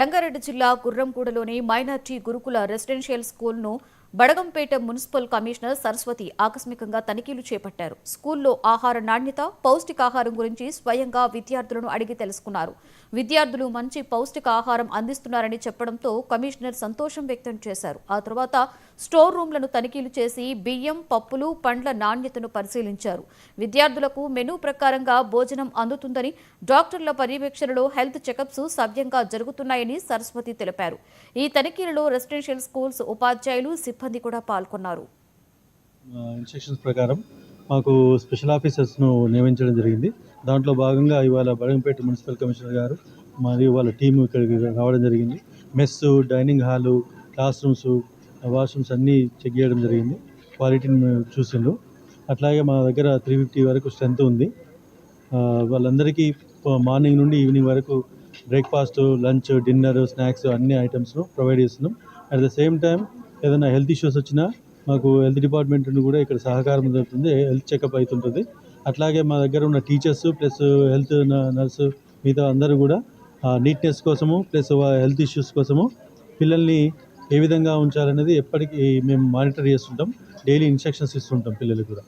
రంగారెడ్డి జిల్లా గుర్రంగూడలోని మైనార్టీ గురుకుల residential స్కూల్ను బడగంపేట municipal commissioner Saraswati ఆకస్మికంగా తనిఖీలు చేపట్టారు. స్కూల్లో ఆహార నాణ్యత, పౌష్టికాహారం గురించి స్వయంగా విద్యార్థులను అడిగి తెలుసుకున్నారు. విద్యార్థులు మంచి పౌష్టికాహారం అందిస్తున్నారని చెప్పడంతో కమిషనర్ సంతోషం వ్యక్తం చేశారు. ఆ తర్వాత స్టోర్ రూమ్లను తనిఖీలు చేసి బియ్యం, పప్పులు, పండ్ల నాణ్యతను పరిశీలించారు. విద్యార్థులకు మెనూ ప్రకారంగా భోజనం అందుతుందని, డాక్టర్ల పర్యవేక్షణలో హెల్త్ చెకప్స్ సవ్యంగా జరుగుతున్నాయని సరస్వతి తెలిపారు. ఈ తనిఖీలలో రెసిడెన్షియల్ స్కూల్స్ ఉపాధ్యాయులు, సిబ్బంది కూడా పాల్గొన్నారు. ఇన్స్ట్రక్షన్స్ ప్రకారం మాకు స్పెషల్ ఆఫీసర్స్ను నియమించడం జరిగింది. దాంట్లో భాగంగా ఇవాళ బడంపేట మున్సిపల్ కమిషనర్ గారు మరియు వాళ్ళ టీం ఇక్కడికి రావడం జరిగింది. Mess, dining hall, class rooms, washrooms అన్నీ చెక్ చేయడం జరిగింది. క్వాలిటీని చూసిండు. అట్లాగే మా దగ్గర 350 వరకు స్ట్రెంత్ ఉంది. వాళ్ళందరికీ మార్నింగ్ నుండి ఈవినింగ్ వరకు బ్రేక్ఫాస్ట్, లంచ్, డిన్నర్, స్నాక్స్ అన్ని ఐటమ్స్ను ప్రొవైడ్ చేస్తున్నాం. అట్ ద సేమ్ టైం ఏదైనా హెల్త్ ఇష్యూస్ వచ్చినా మాకు హెల్త్ డిపార్ట్మెంట్ నుండి కూడా ఇక్కడ సహకారం జరుగుతుంది. హెల్త్ చెకప్ అవుతుంటుంది. అట్లాగే మా దగ్గర ఉన్న టీచర్స్ ప్లస్ హెల్త్ నర్సు మిగతా అందరూ కూడా నీట్నెస్ కోసము ప్లస్ హెల్త్ ఇష్యూస్ కోసము పిల్లల్ని ఏ విధంగా ఉంచాలనేది ఎప్పటికీ మేము మానిటర్ చేస్తుంటాం. డైలీ ఇన్స్ట్రక్షన్స్ ఇస్తుంటాం పిల్లలకు కూడా.